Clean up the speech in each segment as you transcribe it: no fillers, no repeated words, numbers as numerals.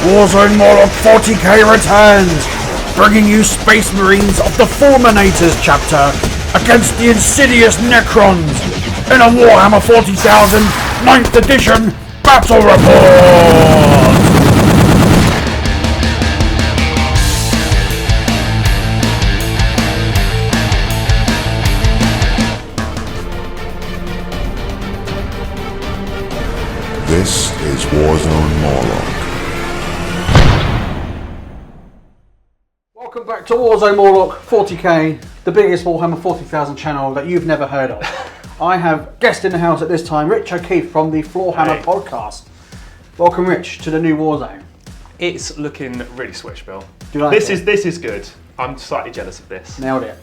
Warzone Morloc 40k returns, bringing you Space Marines of the Fulminators chapter against the insidious Necrons in a Warhammer 40,000 9th edition battle report! This is Warzone Morloc. Welcome back to Warzone Morloc 40k, the biggest Warhammer 40,000 channel that you've never heard of. I have guest in the house at this time, Rich O'Keefe from the FLOORHAMMER Podcast. Welcome, Rich, to the new Warzone. It's looking really switch, Bill. Do you like this it? This is good. I'm slightly jealous of this. Nailed it.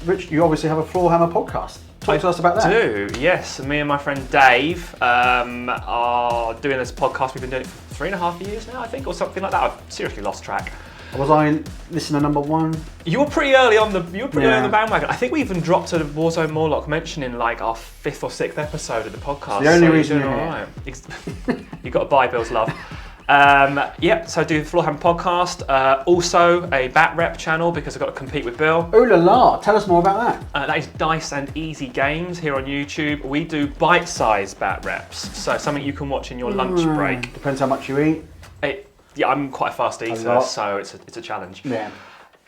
Rich, you obviously have a FLOORHAMMER podcast. Talk to us about that. I do, yes. Me and my friend Dave are doing this podcast. We've been doing it for 3.5 years now, I think, or something like that. I've seriously lost track. Was I listener number one? You were pretty early on the early on the bandwagon. I think we even dropped a Warzone Morloc mention in like our 5th or 6th episode of the podcast. The only so reason you're you're doing here. all right. You got to buy Bill's love. So I do the FLOORHAMMER podcast. Also a bat rep channel because I've got to compete with Bill. Ooh la la! Tell us more about that. That is Dice and Easy Games here on YouTube. We do bite-sized bat reps, so something you can watch in your lunch break. Depends how much you eat. Yeah, I'm quite a fast eater, so it's a challenge. Yeah.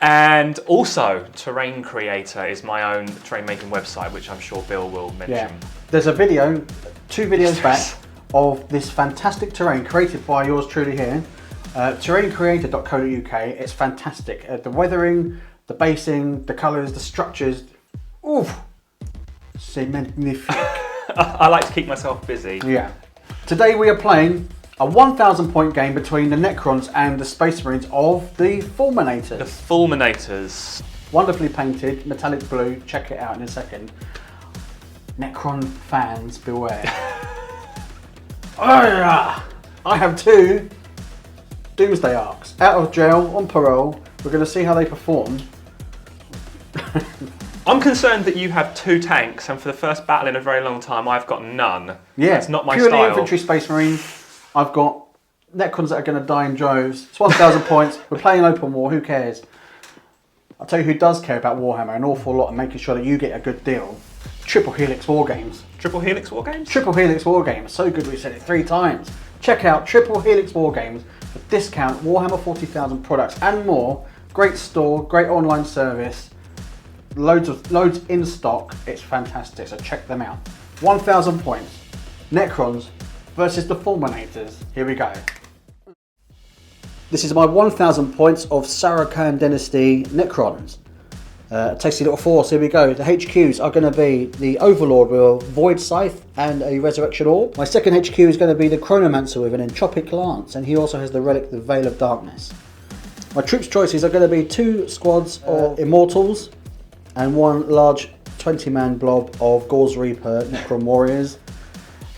And also, Terrain Creator is my own terrain making website, which I'm sure Bill will mention. Yeah. There's a video, 2 videos back, of this fantastic terrain created by yours truly here. Terraincreator.co.uk. It's fantastic. The weathering, the basing, the colours, the structures. Oof! C'est magnifique. I like to keep myself busy. Yeah. Today we are playing a 1,000 point game between the Necrons and the Space Marines of the Fulminators. The Fulminators. Wonderfully painted, metallic blue. Check it out in a second. Necron fans, beware. Oh yeah! I have 2 Doomsday Arcs. Out of jail, on parole. We're going to see how they perform. I'm concerned that you have 2 tanks, and for the first battle in a very long time, I've got none. Yeah, That's not my purely style. infantry Space Marine. I've got Necrons that are going to die in droves. It's 1,000 points. We're playing open war. Who cares? I'll tell you who does care about Warhammer an awful lot and making sure that you get a good deal. Triple Helix War Games. Triple Helix War Games? Triple Helix War Games. So good we said it 3 times. Check out Triple Helix War Games for discount Warhammer 40,000 products and more. Great store, great online service. Loads in stock. It's fantastic. So check them out. 1,000 points. Necrons versus the Fulminators. Here we go. This is my 1,000 points of SZAREKHAN Dynasty Necrons. Tasty little force, here we go. The HQs are going to be the Overlord with a Void Scythe and a Resurrection Orb. My second HQ is going to be the Chronomancer with an Entropic Lance, and he also has the relic, the Veil of Darkness. My troops choices are going to be 2 squads of Immortals and 1 large 20-man blob of Gorz Reaper Necron Warriors.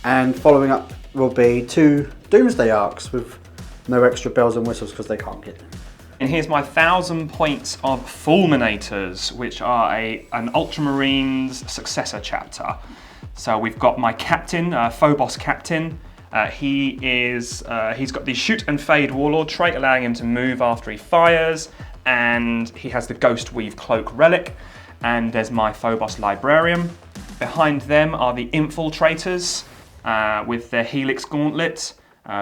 And following up will be 2 Doomsday Arcs with no extra bells and whistles because they can't get them. And here's my 1,000 points of Fulminators, which are an Ultramarines successor chapter. So we've got my captain, Phobos Captain. He's got the Shoot and Fade Warlord trait, allowing him to move after he fires, and he has the Ghost Weave Cloak relic. And there's my Phobos Librarian. Behind them are the Infiltrators with their Helix Gauntlet.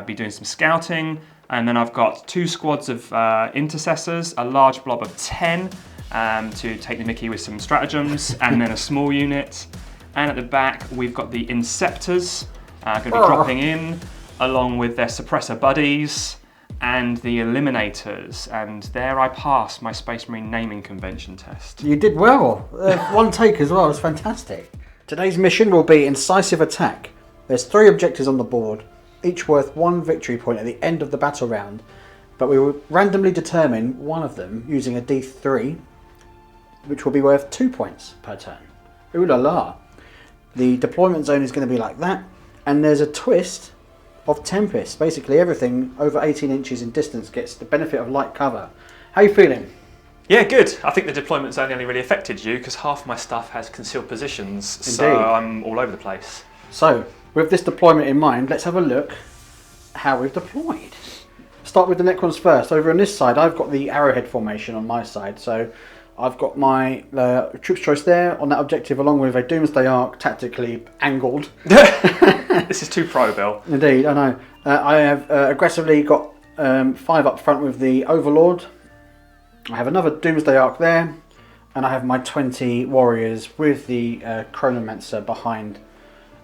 Be doing some scouting. And then I've got 2 squads of intercessors, a large blob of 10 to take the mickey with some stratagems, and then a small unit. And at the back, we've got the Inceptors going to be dropping in, along with their suppressor buddies and the Eliminators. And there I passed my Space Marine naming convention test. You did well. 1 take as well. It was fantastic. Today's mission will be Incisive Attack. There's 3 objectives on the board, each worth 1 victory point at the end of the battle round, but we will randomly determine one of them using a D3, which will be worth 2 points per turn. Ooh la la. The deployment zone is going to be like that, and there's a twist of Tempest. Basically everything over 18 inches in distance gets the benefit of light cover. How are you feeling? Yeah, good. I think the deployment zone only really affected you because half my stuff has concealed positions, Indeed. so I'm all over the place. So, with this deployment in mind, let's have a look how we've deployed. start with the Necrons first. Over on this side, I've got the arrowhead formation on my side. So I've got my troops choice there on that objective, along with a Doomsday Ark tactically angled. This is too pro, Bill. Indeed, I know. I have aggressively got 5 up front with the Overlord. I have another Doomsday Ark there. And I have my 20 warriors with the Chronomancer behind.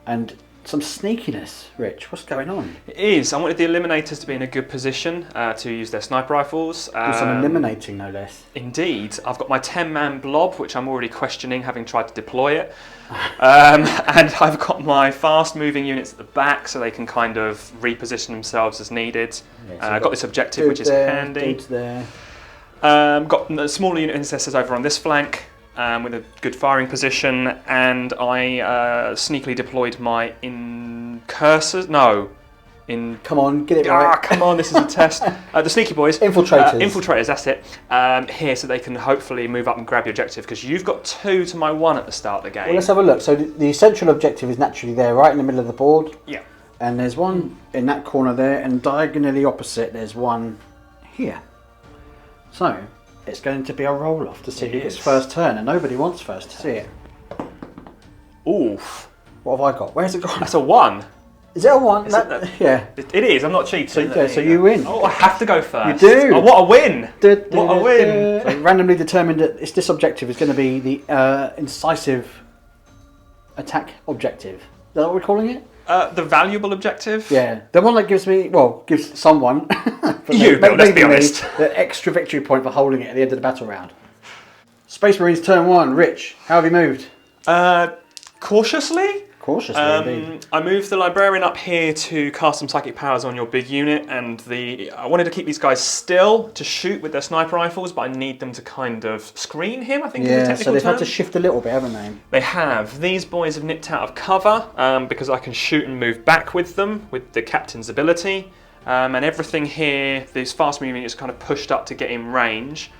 And some sneakiness, Rich. What's going on? It is. I wanted the Eliminators to be in a good position to use their sniper rifles. Do some eliminating, no less. Indeed. I've got my 10-man blob, which I'm already questioning, having tried to deploy it. And I've got my fast-moving units at the back, so they can kind of reposition themselves as needed. Yeah, so I've got this objective, which is handy. Dudes there. Got the smaller unit intercessors over on this flank with a good firing position, and I sneakily deployed my incursors. No, Come on, get it right. come on, this is a test. The sneaky boys. Infiltrators. Infiltrators, that's it. Here, so they can hopefully move up and grab your objective, because you've got 2 to my 1 at the start of the game. Well, let's have a look. So the central objective is naturally there, right in the middle of the board. Yeah. And there's one in that corner there, and diagonally opposite there's one here. So it's going to be a roll-off to see who gets first turn, and nobody wants first turn. See it. Oof. What have I got? Where's it gone? That's a 1. Is it a 1? Yeah. It is, I'm not cheating. So you win. Oh, I have to go first. You do. Oh, what a win. What a win. So randomly determined that this objective is going to be the incisive attack objective. Is that what we're calling it? The valuable objective? Yeah. The one that gives someone... You, Bill, let's be honest. The extra victory point for holding it at the end of the battle round. Space Marines turn 1. Rich, how have you moved? Cautiously. Cautiously, indeed. I moved the Librarian up here to cast some psychic powers on your big unit, and I wanted to keep these guys still to shoot with their sniper rifles, but I need them to kind of screen him, I think is the technical so they've term. had to shift a little bit, haven't they? They have. These boys have nipped out of cover because I can shoot and move back with them with the captain's ability. And everything here, these fast moving units kind of pushed up to get in range.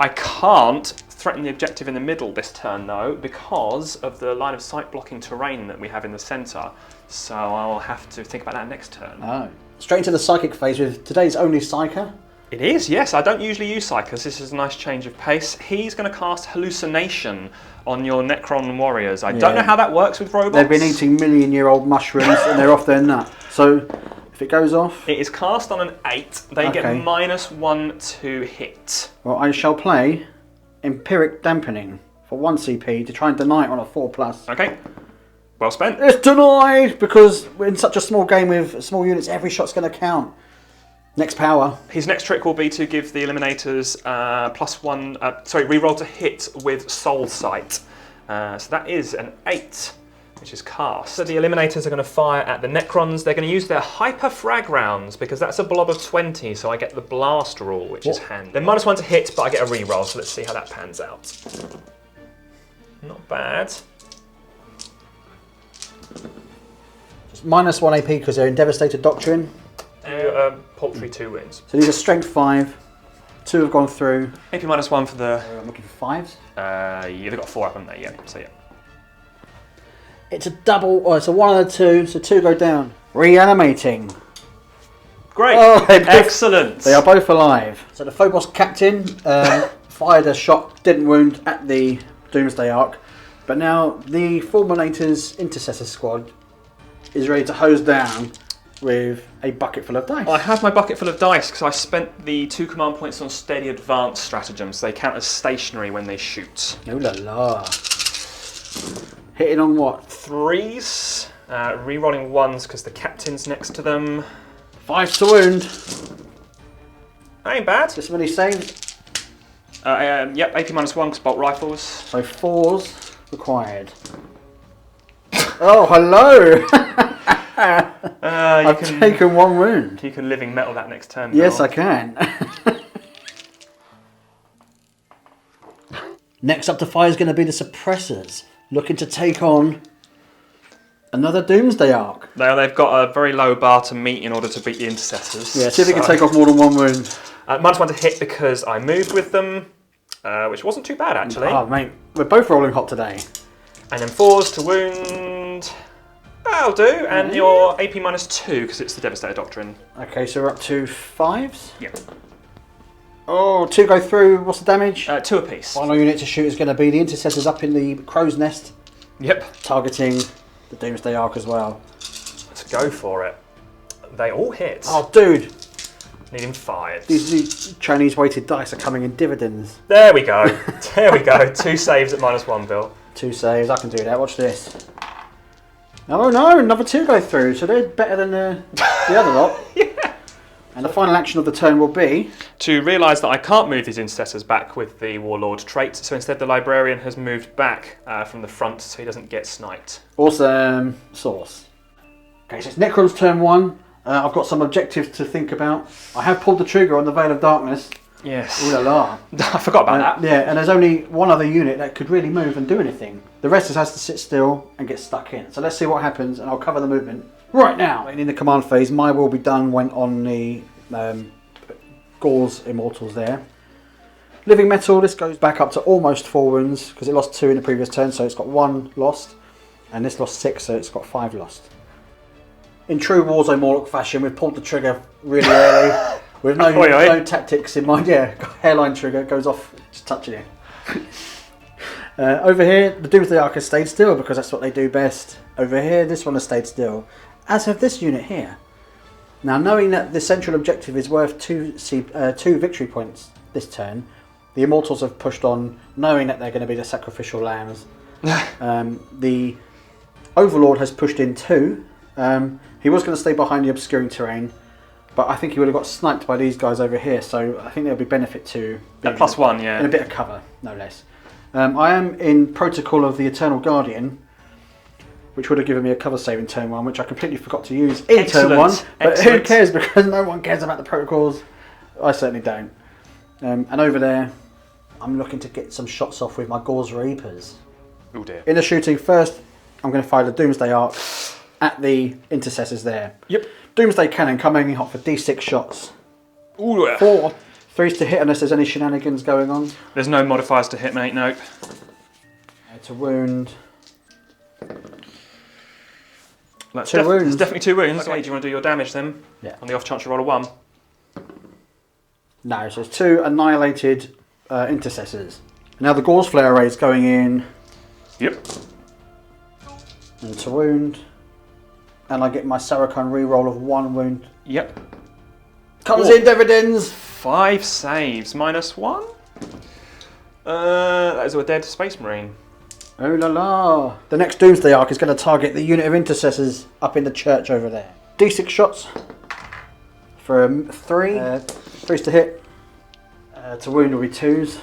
I can't threaten the objective in the middle this turn though, because of the line of sight blocking terrain that we have in the centre. So I'll have to think about that next turn. Oh. Straight into the psychic phase with today's only Psyker. It is, yes. I don't usually use Psychers. This is a nice change of pace. He's going to cast Hallucination on your Necron warriors. I don't know how that works with robots. They've been eating million-year-old mushrooms and they're off their nut. So if it goes off... It is cast on an 8. They get -1 to hit. Well, I shall play Empiric Dampening for 1 CP to try and deny it on a 4+. Okay. Well spent. It's denied because we're in such a small game with small units, every shot's going to count. Next power. His next trick will be to give the Eliminators reroll to hit with Soul Sight. So that is an 8, which is cast. So the Eliminators are going to fire at the Necrons. They're going to use their Hyper Frag rounds because that's a blob of 20, so I get the Blast rule, which is handy. They're -1 to hit, but I get a reroll, so let's see how that pans out. Not bad. Just -1 AP because they're in Devastator Doctrine. Paltry 2 wounds. So these are Strength 5. 2 have gone through. AP -1 for the... I'm looking for 5s. Yeah, they've got 4 up, haven't they? Yeah, so yeah. It's a double, or it's a 1 and a 2, so 2 go down. Reanimating. Great. Oh, excellent. They are both alive. So the Phobos captain fired a shot, didn't wound at the Doomsday Ark, but now the Fulminator's Intercessor squad is ready to hose down with a bucket full of dice. I have my bucket full of dice because I spent the 2 command points on Steady Advance stratagems. They count as stationary when they shoot. Oh la la. Hitting on what? 3s. Rerolling 1s because the captain's next to them. 5s to wound. That ain't bad. This many saves. Yep, AP -1 because bolt rifles. So 4s required. Oh, hello! I've taken 1 wound. You can living metal that next turn. Yes, Bill. I can. Next up to fire is going to be the Suppressors, looking to take on another Doomsday Ark. They've got a very low bar to meet in order to beat the Intercessors. Yeah, see if they can take off more than 1 wound. -1 to hit because I moved with them, which wasn't too bad actually. Oh mate, we're both rolling hot today. And then 4s to wound. That'll do, and your AP -2 because it's the Devastator Doctrine. Okay, so we're up to 5s. Yep. Oh, 2 go through. What's the damage? 2 apiece. Final unit to shoot is going to be the Intercessors up in the Crow's Nest. Yep. Targeting the Doomsday Ark as well. Let's go for it. They all hit. Oh, dude. Needing 5. These Chinese weighted dice are coming in dividends. There we go. There we go. 2 saves at -1, Bill. 2 saves. I can do that. Watch this. Oh no, another 2 go through. So they're better than the other lot. Yeah. And the final action of the turn will be... To realise that I can't move these Intercessors back with the Warlord trait, so instead the Librarian has moved back from the front so he doesn't get sniped. Awesome sauce. Okay, so it's Necron's turn 1. I've got some objectives to think about. I have pulled the trigger on the Veil of Darkness. Yes. Ooh la la. I forgot about that. Yeah, and there's only one other unit that could really move and do anything. The rest has to sit still and get stuck in. So let's see what happens, and I'll cover the movement right now. In the command phase, my will be done went on the Gauls Immortals there. Living Metal, this goes back up to almost 4 wounds because it lost 2 in the previous turn, so it's got 1 lost. And this lost 6, so it's got 5 lost. In true Warzone Morloc fashion, we've pulled the trigger really early. With no tactics in mind. Yeah, hairline trigger goes off just touching it. Over here, the Doomsday Ark has stayed still because that's what they do best. Over here, this one has stayed still, as have this unit here. Now, knowing that the central objective is worth 2 victory points this turn, the Immortals have pushed on, knowing that they're going to be the sacrificial lambs. The Overlord has pushed in 2. He was going to stay behind the obscuring terrain, but I think he would have got sniped by these guys over here, so I think there'll be benefit to being +1, yeah. And a bit of cover, no less. I am in Protocol of the Eternal Guardian, which would have given me a cover save in turn 1, which I completely forgot to use in turn 1. But who cares, because no one cares about the protocols. I certainly don't. And over there, I'm looking to get some shots off with my Gauls Reapers. Oh dear. In the shooting, first, I'm going to fire the Doomsday Ark at the Intercessors there. Yep. Doomsday Cannon coming hot for D6 shots. Ooh, yeah. 4 3s to hit unless there's any shenanigans going on. There's no modifiers to hit, mate, nope. To wound. That's 2 wounds. There's definitely 2 wounds. Okay. Okay, do you want to do your damage then? Yeah. On the off chance you roll a 1. No, so it's 2 annihilated Intercessors. Now the Gauls Flare Array is going in. Yep. And to wound. And I get my SZAREKHAN reroll of 1 wound. Yep. Comes in dividends. 5 saves, -1. That is a dead Space Marine. Oh la la. The next Doomsday Ark is going to target the unit of Intercessors up in the church over there. D6 shots. For 3. 3s to hit. To wound will be 2s.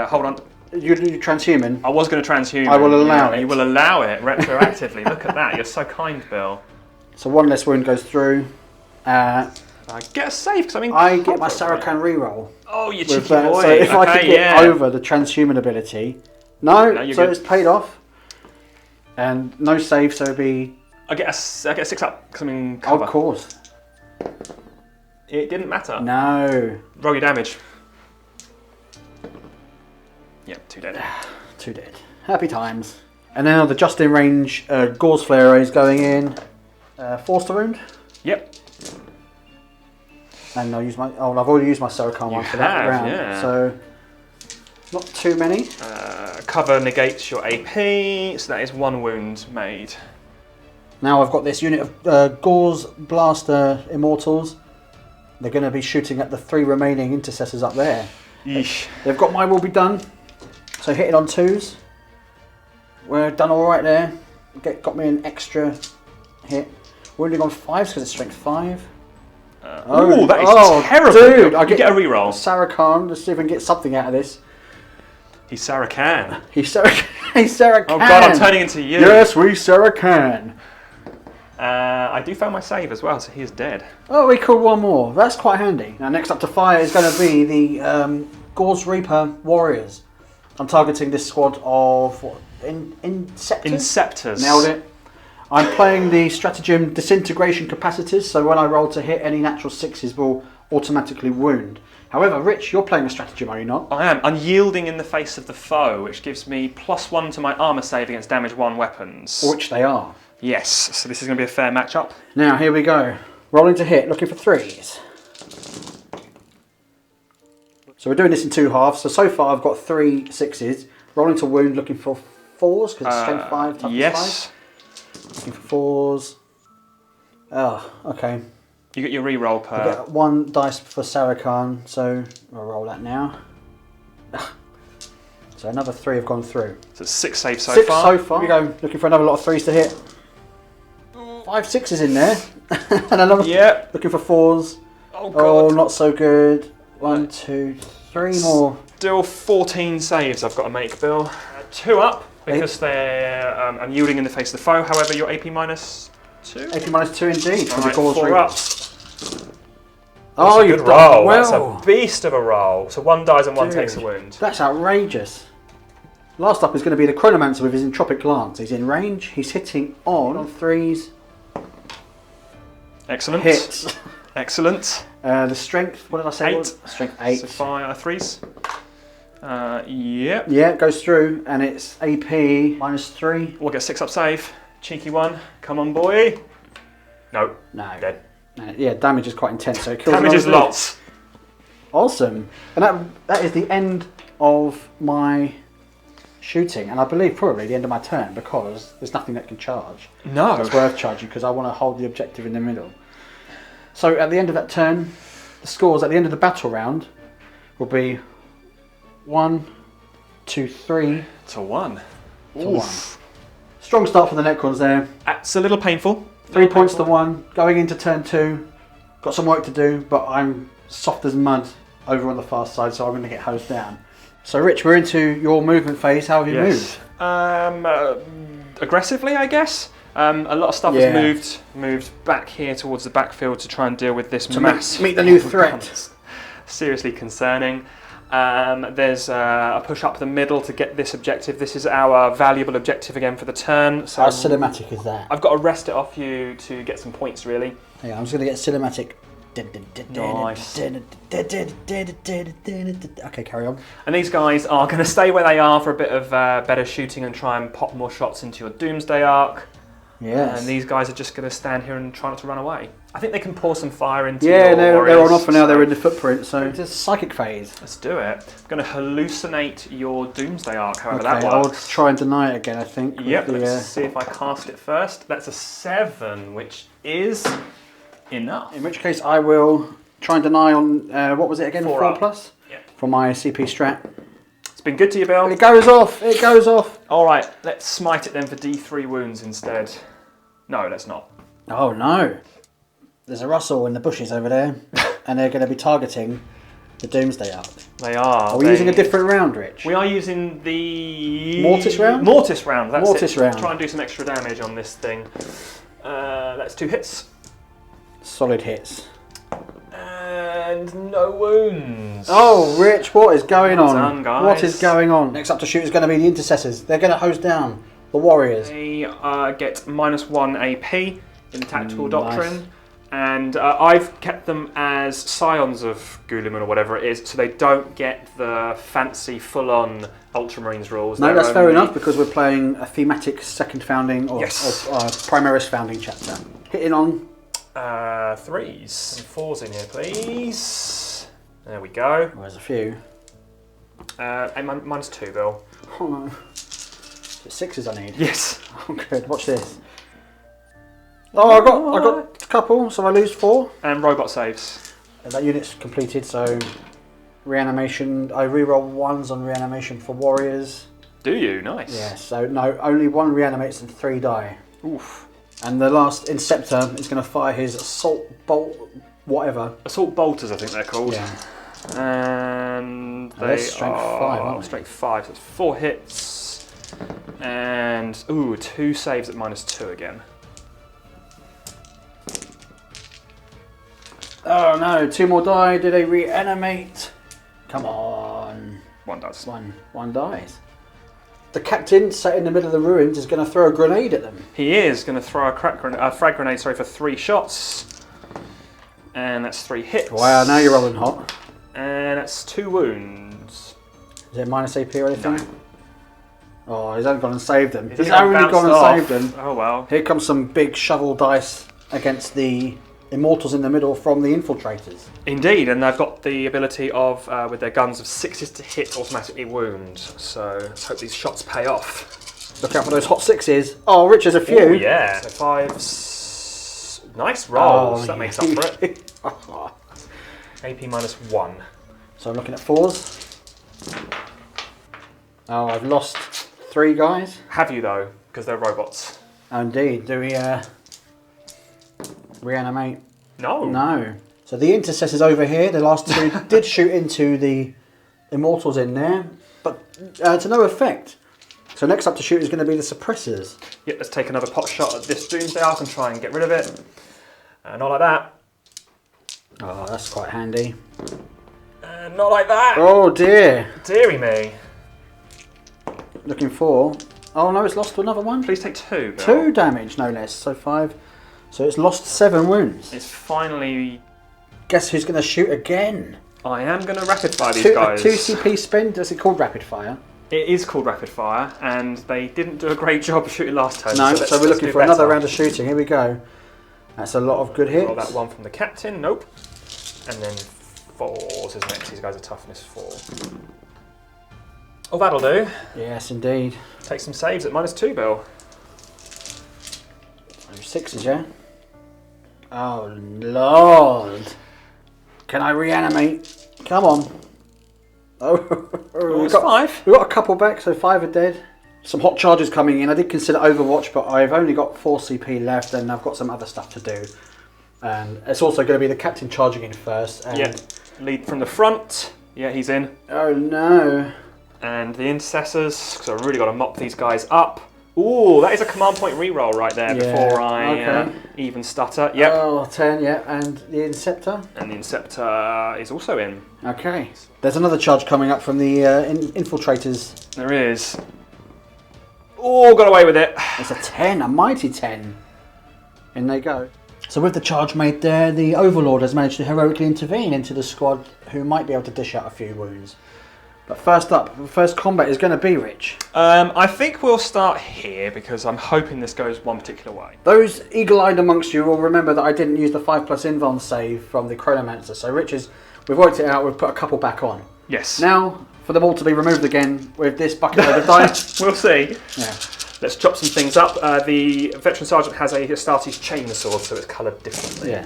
Hold on. You transhuman. I was going to transhuman. I will allow it. You will allow it retroactively. Look at that. You're so kind, Bill. So 1 less wound goes through. I get a save because I get my SZAREKHAN reroll. Oh, you cheeky boy. So if I could get over the transhuman ability. No, so good. It's paid off. And no save, so it'd be... I get a 6 up because I'm in cover. Of course. It didn't matter. No. Roll your damage. Yep, 2 dead. 2 dead. Happy times. And now the just in range Gauls Flare Array is going in. 4s to wound. Yep. And I'll use my... Oh, I've already used my SZAREKHAN one for that round. Yeah. So, not too many. Cover negates your AP, so that is 1 wound made. Now I've got this unit of Gauls Blaster Immortals. They're going to be shooting at the 3 remaining Intercessors up there. Yeesh. They've got my will be done. So hitting on 2s. We're done all right there. Got me an extra hit. Wounding on 5s because it's strength 5. Oh, that is terrible. Dude, I get a reroll. SZAREKHAN, let's see if I can get something out of this. He's SZAREKHAN. He's SZAREKHAN. Oh god, I'm turning into you. Yes, we SZAREKHAN. I do fail my save as well, so he is dead. Oh, we called 1 more. That's quite handy. Now, next up to fire is going to be the Gauls Reaper Warriors. I'm targeting this squad of what? Inceptors? Inceptors. Nailed it. I'm playing the Stratagem Disintegration Capacitors, so when I roll to hit, any natural 6s will automatically wound. However, Rich, you're playing a stratagem, are you not? I am. Unyielding in the face of the foe, which gives me +1 to my armour save against damage 1 weapons. Which they are. Yes, so this is going to be a fair matchup. Now, here we go. Rolling to hit, looking for 3s. So we're doing this in 2 halves. So far I've got 3 6s. Rolling to wound, looking for 4s, because it's strength 5, toughness yes. 5. Looking for 4s. Oh, okay. You get your reroll per... I get 1 dice for SZAREKHAN, so I'll roll that now. So another 3 have gone through. So it's 6 saves so 6 far. so far. Here we go, looking for another lot of 3s to hit. 5 6s in there. And another looking for 4s. Oh, God. Oh, not so good. 1, 2, 3 more. Still 14 saves I've got to make, Bill. 2 up, because they're unyielding in the face of the foe. However, you're AP minus 2? AP minus 2 indeed. Right, 4 up. Oh, you've good done roll. well. That's a beast of a roll. So 1 dies and 1 takes a wound. That's outrageous. Last up is going to be the Chronomancer with his Entropic Lance. He's in range. He's hitting on 3s. Excellent. Hits. Excellent. The strength, what did I say? 8. Strength 8. So 5 3s. Yep. Yeah, it goes through, and it's AP minus 3. We'll get 6 up save. Cheeky one. Come on, boy. No. No. Dead. Yeah, damage is quite intense, so it kills Damage is another lots. Awesome. And that is the end of my shooting, and I believe probably the end of my turn, because there's nothing that can charge. No. That's worth charging, because I want to hold the objective in the middle. So at the end of that turn, the scores at the end of the battle round will be 1, 2, 3 to 1. to 1. Strong start for the Necrons there. It's a little painful. 3 points to 1. Going into turn 2, got some work to do, but I'm soft as mud over on the far side, so I'm going to get hosed down. So Rich, we're into your movement phase. How have you moved? Aggressively, I guess. A lot of stuff has moved back here towards the backfield to try and deal with this mass. Meet the new threat. Seriously concerning. There's a push up the middle to get this objective. This is our valuable objective again for the turn. So how cinematic is that? I've got to wrest it off you to get some points, really. Yeah, I'm just going to get cinematic. Nice. Okay, carry on. And these guys are going to stay where they are for a bit of better shooting and try and pop more shots into your Doomsday Arc. Yes. And these guys are just going to stand here and try not to run away. I think they can pour some fire into your they're warriors, on offer now, they're in the footprint, so it's a psychic phase. Let's do it. I'm going to hallucinate your Doomsday Arc, however Okay, that works. I'll try and deny it again, I think. Yep, let's see if I cast it first. That's a 7, which is enough. In which case I will try and deny on, what was it again, 4 plus? Yep. For my CP strat. It's been good to you, Bill. It goes off, it goes off. Alright, let's smite it then for D3 wounds instead. No, let's not. Oh no. There's a rustle in the bushes over there, and they're going to be targeting the Doomsday Arc. They are. Are we using a different round, Rich? We are using the... Mortis round? Mortis round, that's Mortis it. round. Try and do some extra damage on this thing. That's 2 hits. Solid hits. And no wounds. Oh, Rich, what is going on? Done, guys. What is going on? Next up to shoot is going to be the Intercessors. They're going to hose down the Warriors. They get -1 AP in the Tactical Doctrine. Nice. And I've kept them as Scions of Guilliman or whatever it is, so they don't get the fancy full-on Ultramarines rules. No, that's fair enough, because we're playing a thematic second founding or Primaris founding chapter. Hitting on 3s and 4s in here, please. There we go. There's a few. -2, Bill. Oh no. The 6s I need. Yes. Oh good, watch this. Oh, I got a couple, so I lose 4. And robot saves. And that unit's completed, so reanimation. I reroll 1s on reanimation for Warriors. Do you? Nice. Yeah, so no, only 1 reanimates and 3 die. Oof. And the last Inceptor is going to fire his Assault Bolt, whatever. Assault Bolters, I think they're called. Yeah. And they're strength 5, aren't they? Strength 5, so it's 4 hits. And, 2 saves at -2 again. Oh no, 2 more die. Do they reanimate? Come on. 1 does. One dies. The captain, sat in the middle of the ruins, is going to throw a grenade at them. He is going to throw a frag grenade, for 3 shots. And that's 3 hits. Wow, now you're rolling hot. And that's 2 wounds. Is it -AP or anything? No. Oh, he's only gone and saved them. He's He's only gone and off. saved them. Oh well. Here comes some big shovel dice against the Immortals in the middle from the Infiltrators. Indeed, and they've got the ability of, with their guns, of 6s to hit, automatically wound. So let's hope these shots pay off. Look out for those hot 6s. Oh, Rich, there's a few. Oh yeah. So 5s. Nice rolls. That makes up for it. AP -1. So I'm looking at 4s. Oh, I've lost 3 guys. Have you though? Because they're robots. Oh, indeed. Do we reanimate? No. No. So the Intercessors over here, the last 2 did shoot into the Immortals in there, but to no effect. So next up to shoot is going to be the Suppressors. Yep, let's take another pot shot at this Doomsday Ark and try and get rid of it. Not like that. Oh, that's quite handy. Not like that. Oh dear. Deary me. Looking for... Oh no, it's lost to another one. Please take 2. Bill. 2 damage, no less. So 5. So it's lost 7 wounds. It's finally... Guess who's going to shoot again? I am going to rapid fire these guys. 2 CP spend. Is it called rapid fire? It is called rapid fire, and they didn't do a great job of shooting last turn. No, so we're looking do for another better. round of shooting. Here we go. That's a lot of good hits. Roll that one from the captain. Nope. And then 4s is next. These guys are toughness 4. Oh, that'll do. Yes, indeed. Take some saves at -2, Bill. 6s, yeah? Oh, Lord. Can I reanimate? Come on. Oh, It's 5. We've got a couple back, so 5 are dead. Some hot charges coming in. I did consider Overwatch, but I've only got 4 CP left, and I've got some other stuff to do. And it's also going to be the captain charging in first. And Yeah. Lead from the front. Yeah, he's in. oh no. And the Intercessors, because I've really got to mop these guys up. Ooh, that is a command point reroll right there Yeah, before I okay. even stutter. Yep. Oh, 10, yeah. And the Inceptor? And the Inceptor is also in. Okay. There's another charge coming up from the Infiltrators. There is. Oh, got away with it. It's a 10, a mighty 10. In they go. So with the charge made there, the Overlord has managed to heroically intervene into the squad who might be able to dish out a few wounds. But first up, the first combat is going to be Rich. I think we'll start here because I'm hoping this goes one particular way. Those eagle-eyed amongst you will remember that I didn't use the 5+ invuln save from the Chronomancer. So we've worked it out, we've put a couple back on. Yes. Now, for them all to be removed again with this bucket load of dice. We'll see. Yeah. Let's chop some things up. The Veteran Sergeant has a Astartes chainsaw, so it's coloured differently. Yeah.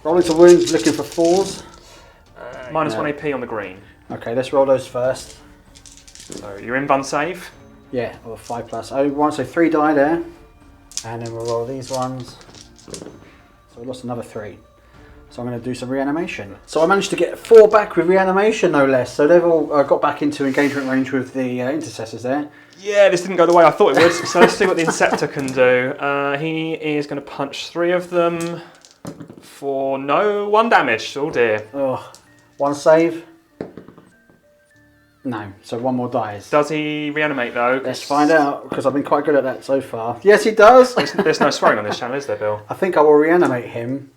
Rolling to wounds, looking for 4s. -1 AP on the green. Okay, let's roll those first. So you're in Van save. Yeah, or 5+. Oh, one, so 3 die there. And then we'll roll these ones. So we lost another 3. So I'm going to do some reanimation. So I managed to get 4 back with reanimation, no less. So they've all got back into engagement range with the Intercessors there. Yeah, this didn't go the way I thought it would. So let's see what the Inceptor can do. He is going to punch 3 of them for 1 damage. Oh dear. Oh, 1 save. No, so 1 more dies. Does he reanimate though? Let's find out, because I've been quite good at that so far. Yes, he does. There's no swearing on this channel, is there, Bill? I think I will reanimate him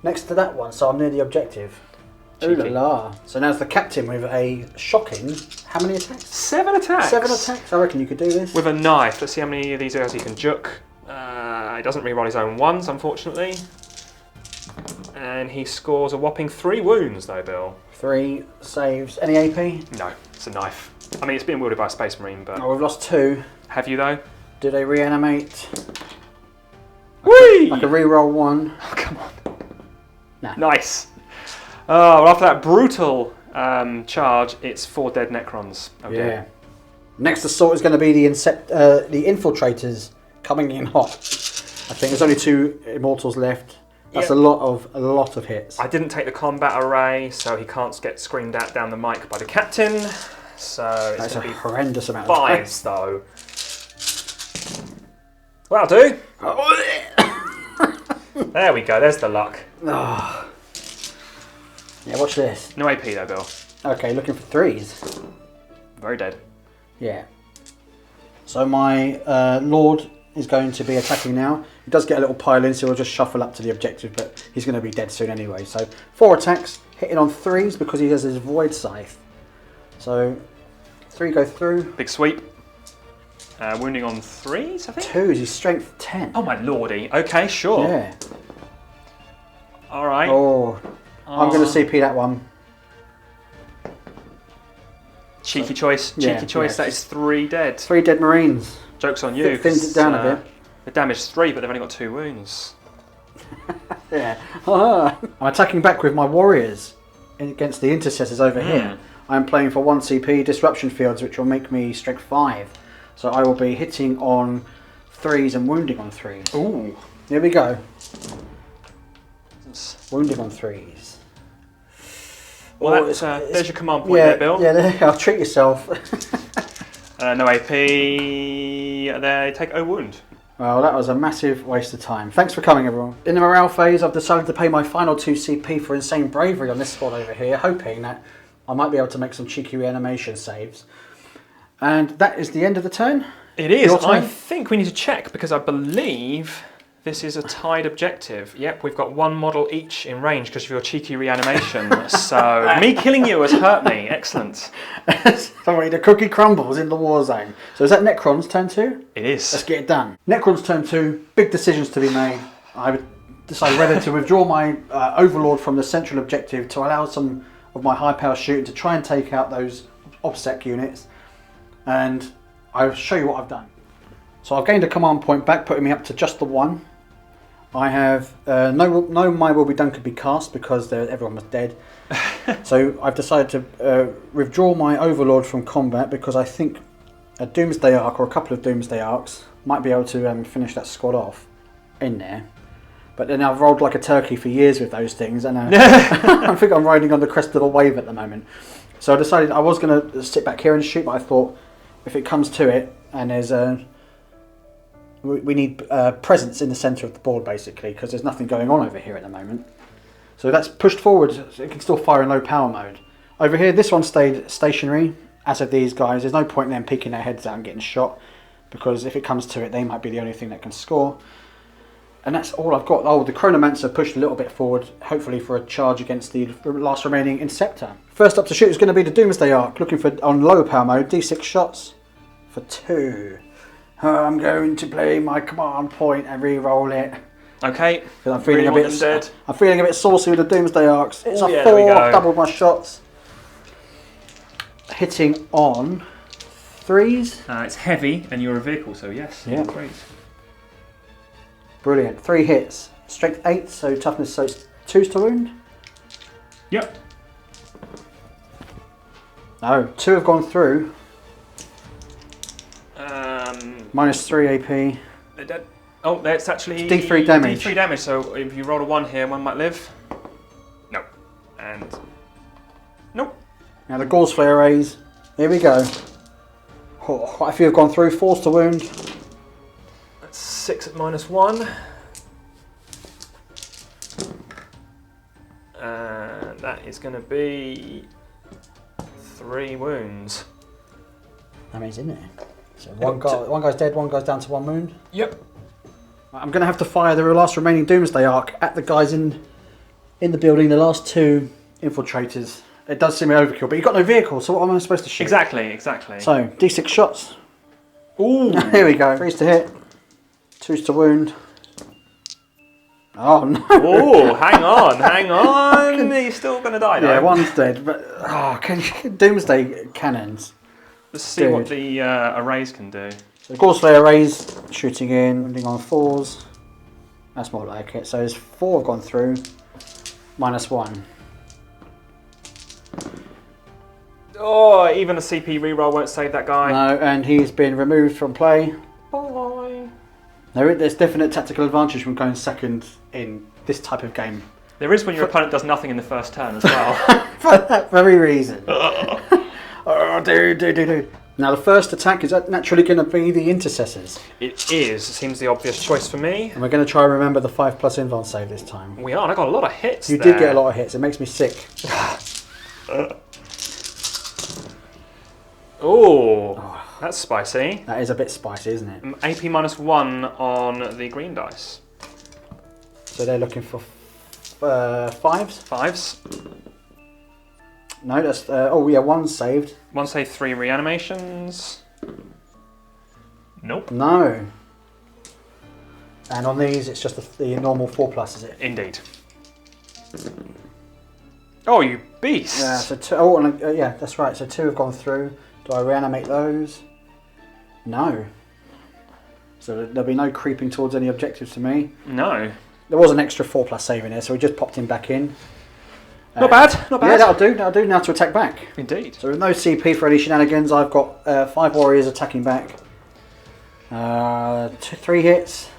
next to that one, so I'm near the objective. Ooh la Cheeky. la. So now's the captain with a shocking, how many attacks? 7 attacks. 7 attacks? I reckon you could do this. With a knife. Let's see how many of these guys he can juke. He doesn't reroll his own ones, unfortunately. And he scores a whopping 3 wounds though, Bill. 3 saves. Any AP? No, it's a knife. I mean, it's being wielded by a Space Marine, but... Oh, we've lost 2. Have you though? Do they reanimate? Whee! I can re-roll 1. Oh, come on. Nah. Nice. Oh, well, after that brutal charge, it's 4 dead Necrons. Oh, Yeah. dear. Next assault is going to be the Infiltrators coming in hot. I think there's only 2 Immortals left. That's Yeah. a lot of hits. I didn't take the combat array, so he can't get screamed at down the mic by the captain. So it's That's a going to be horrendous amount of 5s though. Well, that'll do. There we go, there's the luck. Oh. Yeah, watch this. No AP though, Bill. Okay, looking for 3s. Very dead. Yeah. So my Lord is going to be attacking now. He does get a little pile in, so he'll just shuffle up to the objective, but he's going to be dead soon anyway. So 4 attacks, hitting on 3s because he has his Void Scythe. So 3 go through. Big sweep. Wounding on 3s, I think? 2s, he's strength 10. Oh my lordy. Okay, sure. Yeah. Alright. Oh, I'm going to CP that one. Cheeky choice. Cheeky choice. That is 3 dead. 3 dead Marines. Joke's on you. Thins it down a bit. The damage 3, but they've only got 2 wounds. Yeah. I'm attacking back with my warriors against the intercessors over here. I'm playing for 1 CP disruption fields, which will make me strength 5. So I will be hitting on 3s and wounding on 3s. Ooh. Here we go. Wounding on 3s. Well, there's your command point there, Bill. Yeah, there you go. Treat yourself. No AP. They take a wound. Well, that was a massive waste of time. Thanks for coming, everyone. In the morale phase, I've decided to pay my final 2 CP for insane bravery on this squad over here, hoping that I might be able to make some cheeky reanimation saves. And that is the end of the turn. It is. I think we need to check because I believe this is a tied objective. Yep, we've got 1 model each in range because of your cheeky reanimation. So me killing you has hurt me. Excellent. Sorry, the cookie crumbles in the war zone. So is that Necrons turn 2? It is. Let's get it done. Necrons turn 2. Big decisions to be made. I would decide whether to withdraw my Overlord from the central objective to allow some of my high power shooting to try and take out those OBSEC units. And I'll show you what I've done. So I've gained a command point back, putting me up to just the 1. I have no My Will Be Done could be cast because everyone was dead. So I've decided to withdraw my Overlord from combat because I think a Doomsday Arc or a couple of Doomsday Arcs might be able to finish that squad off in there. But then I've rolled like a turkey for years with those things, and I think I'm riding on the crest of a wave at the moment. So I decided I was going to sit back here and shoot, but I thought if it comes to it and there's we need presence in the centre of the board basically because there's nothing going on over here at the moment. So that's pushed forward so it can still fire in low power mode. Over here this one stayed stationary, as of these guys. There's no point in them peeking their heads out and getting shot because if it comes to it they might be the only thing that can score. And that's all I've got. Oh, the Chronomancer pushed a little bit forward, hopefully for a charge against the last remaining Inceptor. First up to shoot is going to be the Doomsday Arc, looking for on low power mode, D6 shots for 2. I'm going to play my command point and re-roll it. Okay. I'm feeling I'm feeling a bit saucy with the Doomsday Arcs. It's a 4. Doubled my shots. Hitting on 3s. It's heavy, and you're a vehicle, so yes. Yeah. Great. Brilliant. 3 hits. Strength 8, so toughness, so it's 2s to wound. Yep. No, 2 have gone through. Minus 3 AP. Oh, that's actually it's D3 damage. D3 damage, so if you roll a 1 here, 1 might live. No. And... Nope. Now the Gauze Flare raise. Here we go. Oh, quite a few have gone through. 4s to wound. That's 6 at -1. And that is going to be 3 wounds. Damage, isn't it? So one guy's dead, one guy's down to 1 wound. Yep. I'm going to have to fire the last remaining Doomsday Arc at the guys in the building, the last 2 infiltrators. It does seem overkill, but you've got no vehicle, so what am I supposed to shoot? Exactly. So, D6 shots. Ooh. Here we go. 3s to hit, 2s to wound. Oh no! Oh, hang on. You're still going to die, though. Yeah, 1's dead, but Doomsday Cannons. Let's see what the arrays can do. So Gauze Flare arrays, shooting in, wounding on 4s. That's more like it. So there's 4 have gone through, -1. Oh, even a CP reroll won't save that guy. No, and he's been removed from play. Bye. There's definite tactical advantage from going second in this type of game. There is when your opponent does nothing in the first turn as well. For that very reason. Oh, dude. Now the first attack is naturally going to be the Intercessors. It is. It seems the obvious choice for me. And we're going to try and remember the 5+ invuln save this time. We are, and I got a lot of hits You there. did get a lot of hits. It makes me sick. Oh, that's spicy. That is a bit spicy, isn't it? AP -1 on the green dice. So they're looking for 5s? 5s. No, that's... 1 saved. 1 save, 3 reanimations. Nope. No. And on these, it's just the normal 4+, is it? Indeed. Oh, you beast! Yeah, so 2. Oh, and, yeah, that's right. So 2 have gone through. Do I reanimate those? No. So there'll be no creeping towards any objectives to me. No. There was an extra 4+ save in here, so we just popped him back in. Not bad, not bad. Yeah, that'll do now to attack back. Indeed. So with no CP for any shenanigans, I've got 5 warriors attacking back. 3 hits.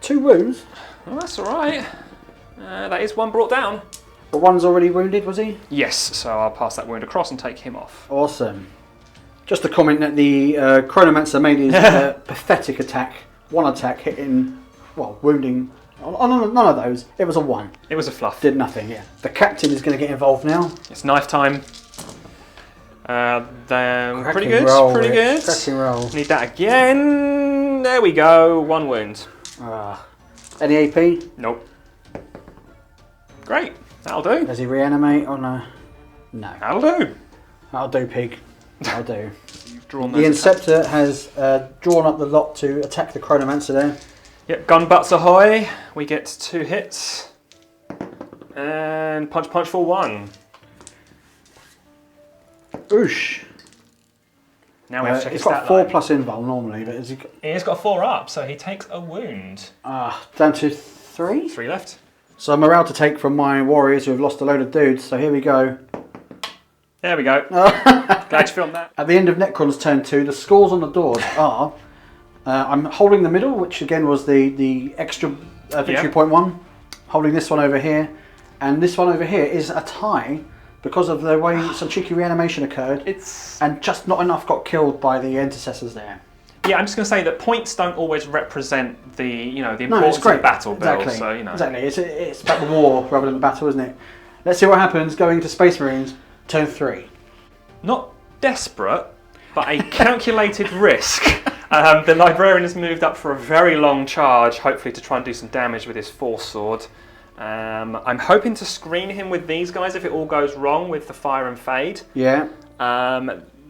2 wounds. Well, that's alright. That is 1 brought down. But one's already wounded, was he? Yes, so I'll pass that wound across and take him off. Awesome. Just to comment that the Chronomancer made his pathetic attack. 1 attack hitting, well, wounding. On none of those, it was a 1. It was a fluff. Did nothing, yeah. The captain is going to get involved now. It's knife time. Then pretty good, roll, pretty good. Cracking roll. Need that again. There we go, 1 wound. Any AP? Nope. Great, that'll do. Does he reanimate? Oh no. No. That'll do. That'll do, pig. That'll do. You've drawn The those Inceptor has drawn up the lot to attack the Chronomancer there. Yep, gun butts ahoy. We get 2 hits. And punch for 1. Oosh. Now we have to check He's his got stat 4+ line. invul normally, but has he got... He's got 4 up, so he takes a wound. Down to 3? 3 left. So I'm morale to take from my warriors who have lost a load of dudes, so here we go. There we go. Glad you filmed that. At the end of Necron's turn 2, the scores on the doors are... I'm holding the middle, which again was the extra victory point 1. Holding this one over here. And this one over here is a tie because of the way some cheeky reanimation occurred. And just not enough got killed by the intercessors there. Yeah, I'm just going to say that points don't always represent the the importance of the battle, Bill. Exactly. So, Exactly. It's about the war rather than the battle, isn't it? Let's see what happens going to Space Marines, turn 3. Not desperate, but a calculated risk. The Librarian has moved up for a very long charge, hopefully to try and do some damage with his Force Sword. I'm hoping to screen him with these guys if it all goes wrong with the Fire and Fade. Yeah.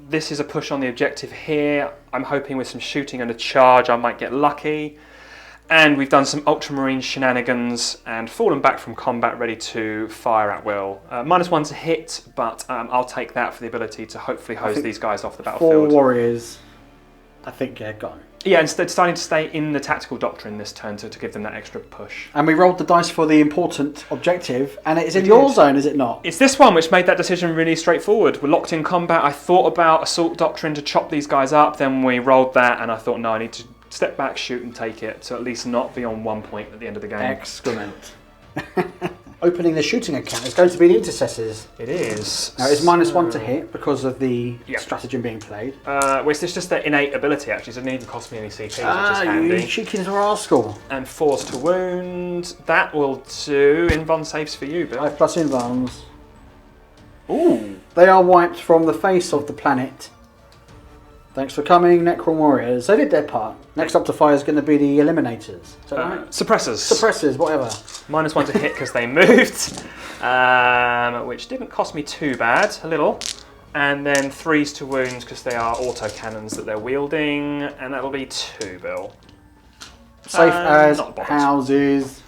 This is a push on the objective here. I'm hoping with some shooting and a charge I might get lucky. And we've done some Ultramarine shenanigans and fallen back from combat ready to fire at will. -1 to hit, but I'll take that for the ability to hopefully hose these guys off the 4 battlefield. warriors, I think, yeah, gone. Yeah, instead starting to stay in the tactical doctrine this turn to give them that extra push. And we rolled the dice for the important objective, and it is in your zone, is it not? It's this one which made that decision really straightforward. We're locked in combat. I thought about assault doctrine to chop these guys up, then we rolled that, and I thought, no, I need to step back, shoot, and take it to at least not be on 1 point at the end of the game. Excellent. Opening the shooting account is going to be the intercessors. It is. Now it's -1 to hit because of the stratagem being played. Well, it's just their innate ability actually, so it didn't even cost me any CP, which is handy. You cheeky little rascal. And 4s to wound. That will do. Invuln saves for you, Bill. 5+ invulns. Ooh. They are wiped from the face of the planet. Thanks for coming, Necron Warriors. They did their part. Next up to fire is going to be the Eliminators. Is that right? Suppressors. Suppressors, whatever. -1 to hit because they moved, which didn't cost me too bad, a little. And then 3s to wounds because they are autocannons that they're wielding, and that'll be 2, Bill. Safe as not bothered. houses.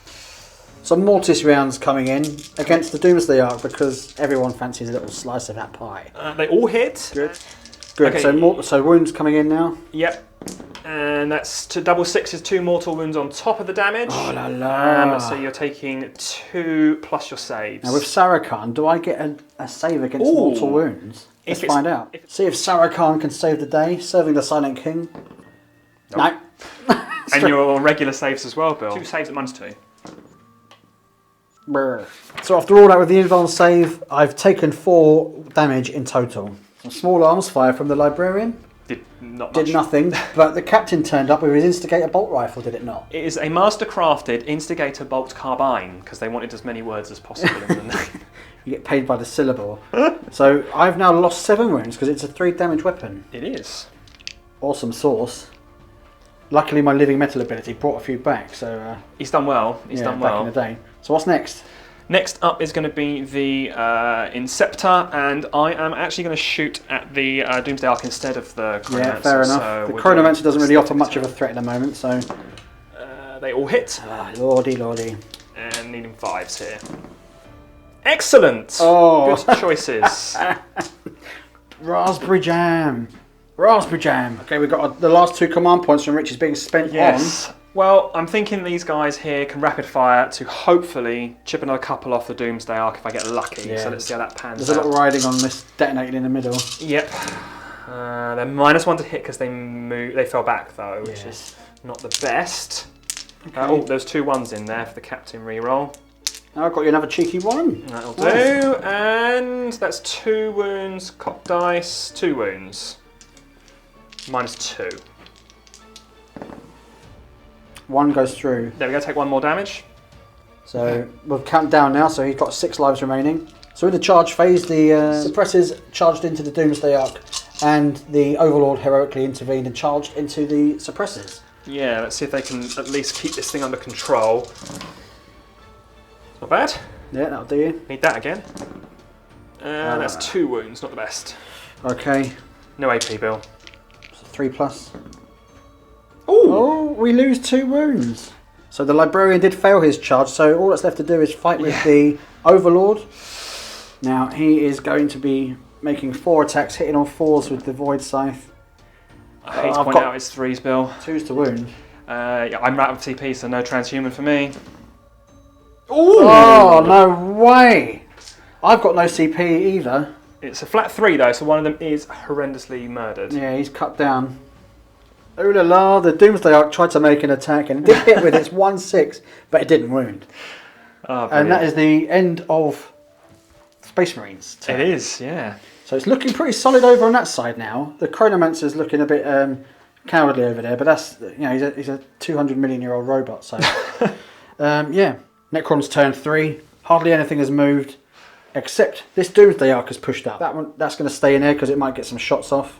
Some mortis rounds coming in against the Doomsday Ark because everyone fancies a little slice of that pie. They all hit. Good. Good. Okay. So wounds coming in now. Yep. And that's to double 6 is 2 mortal wounds on top of the damage. Oh la la. So you're taking 2 plus your saves. Now with SZAREKHAN, do I get a save against Ooh. mortal wounds? Let's find out. See if SZAREKHAN can save the day, serving the Silent King. Nope. No. And your regular saves as well, Bill. 2 saves at -2. Brr. So after all that with the invuln save, I've taken 4 damage in total. Some small arms fire from the Librarian. Did nothing, but the captain turned up with his Instigator bolt rifle, did it not? It is a master-crafted Instigator bolt carbine, because they wanted as many words as possible in the name. You get paid by the syllable. So I've now lost 7 wounds because it's a 3 damage weapon. It is. Awesome sauce. Luckily my living metal ability brought a few back, so... He's done well. He's done well. Back in the day. So what's next? Next up is going to be the Inceptor, and I am actually going to shoot at the Doomsday Ark instead of the Chronomancer. Yeah, fair enough. So the Chronomancer doesn't really offer much of a threat at the moment, so... they all hit. Lordy, lordy. And needing 5s here. Excellent! Oh. Good choices. Raspberry Jam. Raspberry Jam. Okay, we've got the last 2 command points from Rich is being spent on. Well, I'm thinking these guys here can rapid fire to hopefully chip another couple off the Doomsday Ark if I get lucky. Yeah. So let's see how that pans out. There's a lot of riding on this detonating in the middle. Yep. They're -1 to hit because they fell back though, which is not the best. Okay. Oh, there's 2 1s in there for the captain reroll. Now I've got you another cheeky 1. That'll do. And that's 2 wounds, cock dice, 2 wounds. -2. 1 goes through. There we go, take 1 more damage. So we'll count down now, so he's got 6 lives remaining. So in the charge phase, the suppressors charged into the Doomsday Ark and the Overlord heroically intervened and charged into the suppressors. Yeah, let's see if they can at least keep this thing under control. Not bad. Yeah, that'll do you. Need that again. That's 2 wounds, not the best. Okay. No AP, Bill. So 3+. Ooh. Oh, we lose 2 wounds. So the Librarian did fail his charge, so all that's left to do is fight with the Overlord. Now he is going to be making 4 attacks, hitting on 4s with the Void Scythe. I hate to point out it's 3s, Bill. 2s to wound. Yeah, I'm out of TP, so no transhuman for me. Ooh. Oh, no way! I've got no CP either. It's a flat 3 though, so one of them is horrendously murdered. Yeah, he's cut down. Oh la la, the Doomsday Ark tried to make an attack and it did hit with its 1/6, but it didn't wound. Oh, and that is the end of Space Marines. It is, yeah. So it's looking pretty solid over on that side now. The Chronomancer's looking a bit cowardly over there, but that's, you know, he's a 200 million year old robot. So yeah, Necron's turn 3. Hardly anything has moved, except this Doomsday Ark has pushed up. That's going to stay in there because it might get some shots off.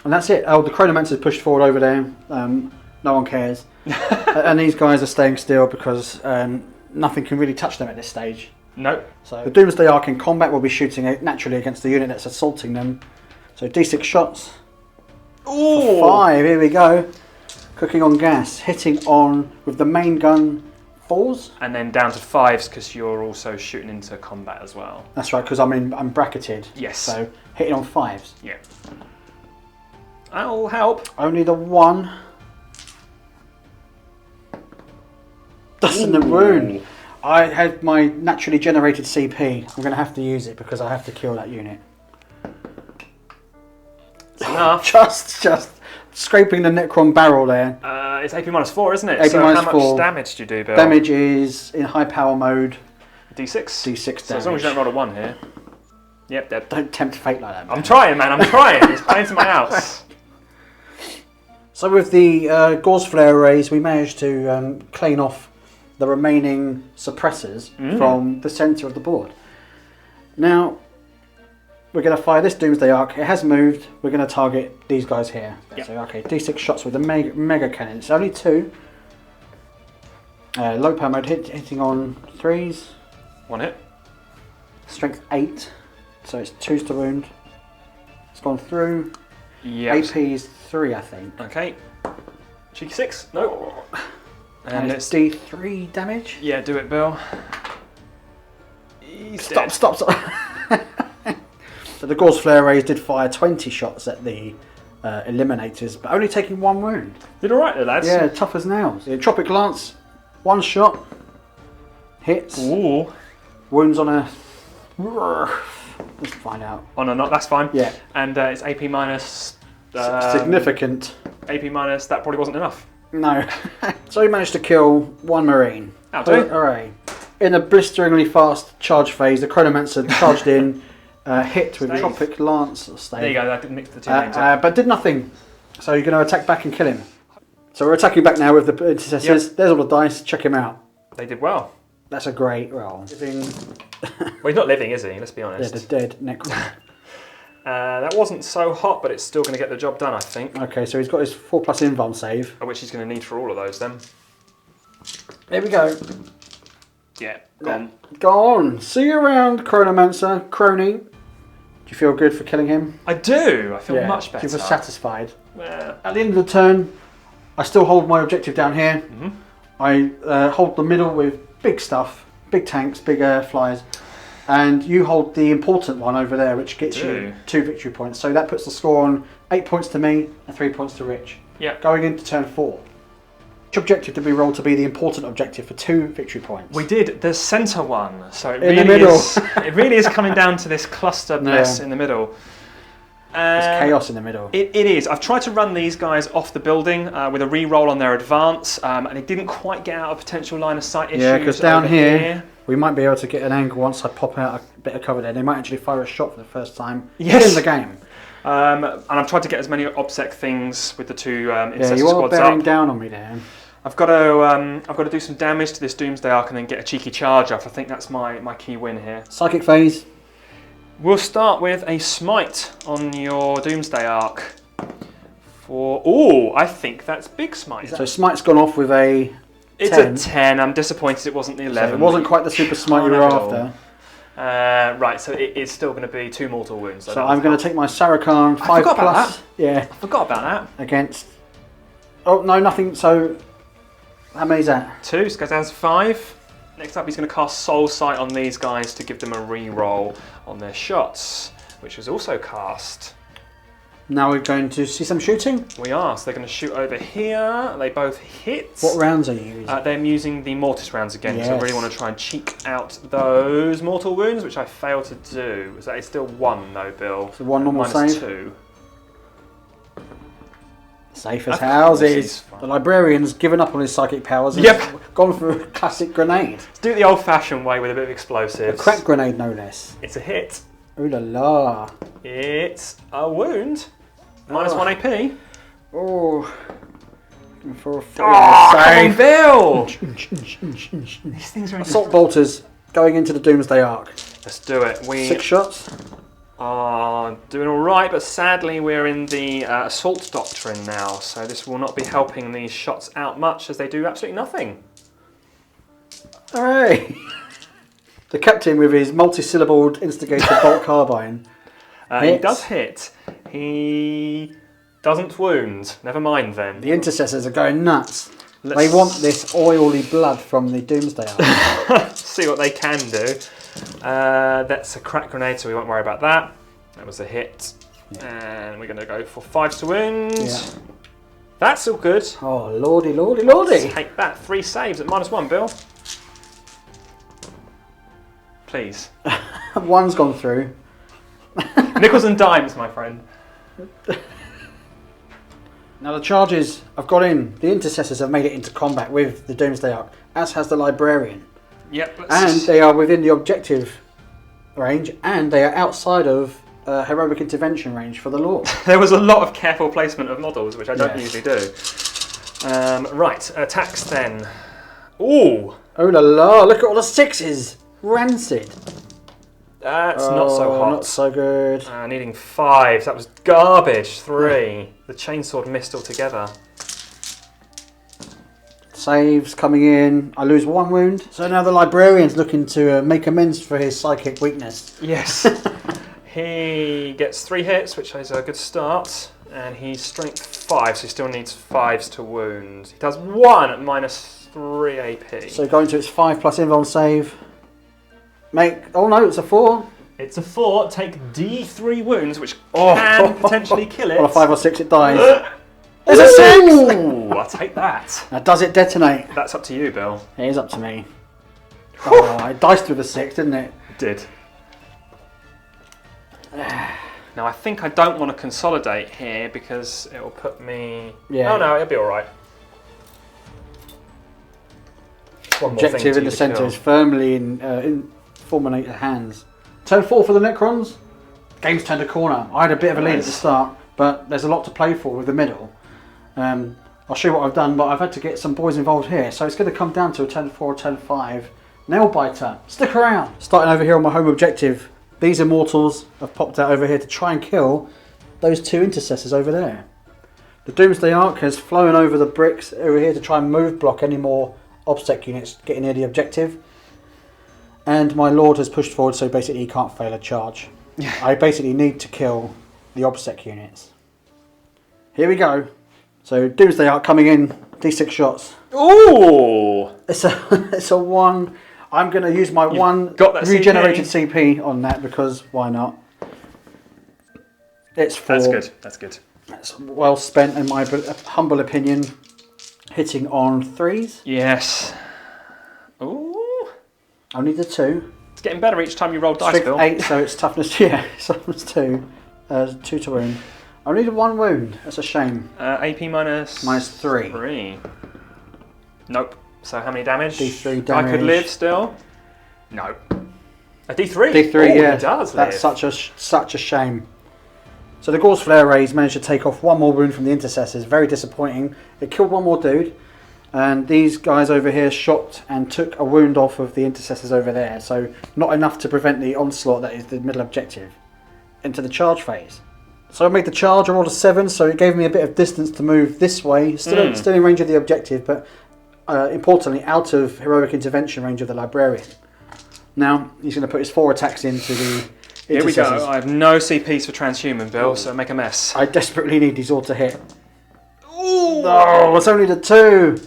And that's it. Oh, the Chronomancer's pushed forward over there. No one cares. And these guys are staying still because nothing can really touch them at this stage. No. So the Doomsday Ark in combat will be shooting naturally against the unit that's assaulting them. So D6 shots. Ooh. 5. Here we go. Cooking on gas. Hitting on with the main gun 4s. And then down to 5s because you're also shooting into combat as well. That's right, because I'm bracketed. Yes. So hitting on 5s. Yeah. That'll help. Only the 1. Doesn't wound. I had my naturally generated CP. I'm going to have to use it because I have to kill that unit. It's enough. just scraping the Necron barrel there. It's AP -4, isn't it? AP so how much -4. damage do you do, Bill? Damage is in high power mode. D6? D6 damage. So as long as you don't roll a 1 here. Yep, dead. Don't tempt fate like that, man. I'm trying, man. I'm trying. It's playing to my house. So with the Gauze Flare Arrays, we managed to clean off the remaining suppressors from the centre of the board. Now, we're going to fire this Doomsday Ark. It has moved. We're going to target these guys here. Yep. So, okay, D6 shots with the mega cannon. It's only 2. Low power mode hitting on 3s. 1 hit. Strength 8. So it's 2s to wound. It's gone through. Yep. AP is 3, I think. Okay. Cheeky 6. No. And it's D3 damage. Yeah, do it, Bill. Stop. So the Gauze Flare Arrays did fire 20 shots at the Eliminators, but only taking 1 wound. Did alright there, lads. Yeah, tough as nails. Yeah, Tropic Lance, 1 shot. Hits. Ooh. Wounds on a... Let's find out. Oh no, that's fine. Yeah. And it's AP minus... significant. AP minus, that probably wasn't enough. No. So he managed to kill 1 Marine. That'll do. Hooray. In a blisteringly fast charge phase, the Chronomancer charged in, hit with Tropic Lance. There you go, that didn't mix the two names up. But did nothing. So you're going to attack back and kill him. So we're attacking back now with the Intercessors. Yep. There's all the dice. Check him out. They did well. That's a great roll. Well, he's not living, is he? Let's be honest. Yeah, the dead Necron. That wasn't so hot, but it's still going to get the job done, I think. Okay, so he's got his 4+ invuln save. Which he's going to need for all of those then. There we go. Yeah, gone. Go on. See you around, Chronomancer. Crony. Do you feel good for killing him? I do. I feel much better. Do you feel satisfied? Yeah. At the end of the turn, I still hold my objective down here. Mm-hmm. I hold the middle with big stuff, big tanks, big flyers. And you hold the important one over there, which gets you 2 victory points. So that puts the score on 8 points to me and 3 points to Rich. Yeah. Going into turn 4. Which objective did we roll to be the important objective for 2 victory points? We did the centre one. So it In really the middle. it really is coming down to this cluster mess in the middle. There's chaos in the middle. It is. I've tried to run these guys off the building with a re-roll on their advance, and it didn't quite get out of potential line of sight issues. Yeah, because down here, we might be able to get an angle once I pop out a bit of cover there. They might actually fire a shot for the first time in the game. And I've tried to get as many OBSEC things with the 2 intercessor you are squads bearing up. down on me there. I've got to do some damage to this Doomsday Ark and then get a cheeky charge off. I think that's my key win here. Psychic phase. We'll start with a smite on your Doomsday Ark. I think that's big smite. So smite's gone off with a 10. It's a 10. I'm disappointed it wasn't the 11. So it wasn't quite the super smite you were after. Right, so it is still going to be 2 mortal wounds. So I'm going to take my SZAREKHAN 5+. I forgot about that. Yeah. I forgot about that. Against... Oh, no, nothing. So how many is that? 2, so goes down to 5. Next up, he's going to cast Soul Sight on these guys to give them a re-roll on their shots, which was also cast. Now we're going to see some shooting. We are. So they're going to shoot over here. They both hit. What rounds are you using? They're using the Mortis rounds again, so I really want to try and cheek out those mortal wounds, which I failed to do. So it's still 1 though, Bill. So 1 normal minus save. 2. Safe as houses. The librarian's given up on his psychic powers and gone for a classic grenade. Let's do it the old-fashioned way with a bit of explosives. A crack grenade, no less. It's a hit. Ooh la la. It's a wound. Minus 1 AP. Oh. For a Come on, Bill! These things are assault bolters going into the Doomsday Ark. Let's do it. We 6 shots. are doing all right, but sadly we're in the assault doctrine now, so this will not be helping these shots out much as they do absolutely nothing. Hooray! The captain with his multi-syllabled instigated bolt carbine. He does hit. He doesn't wound. Never mind then. The intercessors are going nuts. They want this oily blood from the Doomsday Ark. See what they can do. That's a crack grenade, so we won't worry about that. That was a hit. And we're going to go for 5 to wound. Yeah. That's all good. Oh, lordy, lordy, lordy. Take that. 3 saves at -1, Bill. Please. One's gone through. Nickels and dimes, my friend. Now the charges I've got in, the intercessors have made it into combat with the Doomsday Ark, as has the librarian. Yep. And they are within the objective range, and they are outside of heroic intervention range for the Lord. There was a lot of careful placement of models, which I don't usually do. Right, attacks then. Ooh! Oh la la, look at all the 6s! Rancid. That's not so hot. Not so good. Needing 5. That was garbage. 3. The chainsword missed altogether. Saves coming in. I lose 1 wound. So now the librarian's looking to make amends for his psychic weakness. Yes. He gets 3 hits, which is a good start. And he's strength 5, so he still needs 5s to wound. He does 1 at -3 AP. So going to its 5+ invuln save. Oh no, it's a 4. It's a 4. Take D3 wounds, which can potentially kill it. On a 5 or 6 it dies. It's a 6! Ooh, I'll take that. Now does it detonate? That's up to you, Bill. It is up to me. Oh, it diced with a 6, didn't it? It did. Now I think I don't want to consolidate here because it will put me... Yeah. Oh no, it'll be alright. Objective in the centre is firmly in Fulminator hands. Turn 4 for the Necrons. Game's turned a corner. I had a bit of a lead at the start, but there's a lot to play for with the middle. I'll show you what I've done, but I've had to get some boys involved here, so it's going to come down to a turn 4 or turn 5. Nailbiter, stick around. Starting over here on my home objective, these immortals have popped out over here to try and kill those 2 intercessors over there. The Doomsday Ark has flown over the bricks over here to try and move block any more obstacle units getting near the objective. And my Lord has pushed forward, so basically he can't fail a charge. I basically need to kill the OBSEC units. Here we go. So Doomsday Ark coming in, D6 shots. Ooh! It's a 1. I'm going to use my got that regenerated CP on that because why not? It's 4. That's good. That's good. That's well spent in my humble opinion. Hitting on 3s. Yes. Ooh. I need a 2. It's getting better each time you roll dice, Strength Bill. 8, so it's toughness. Yeah, toughness 2. 2 to wound. I need a 1 wound. That's a shame. AP minus... Minus 3. 3. Nope. So how many damage? D3 damage. I could live still. No. A D3. D3, Ooh, yeah. He does That's live. such a shame. So the Gauss Flare Rays managed to take off 1 more wound from the Intercessors. Very disappointing. It killed 1 more dude. And these guys over here shot and took a wound off of the Intercessors over there. So not enough to prevent the onslaught that is the middle objective. Into the charge phase. So I made the charge, I rolled a 7, so it gave me a bit of distance to move this way. Still in range of the objective, but importantly out of heroic intervention range of the Librarian. Now he's going to put his 4 attacks into the Here we go. Intercessors. I have no CPs for transhuman, Bill, so make a mess. I desperately need these all to hit. Ooh. No, it's only the 2.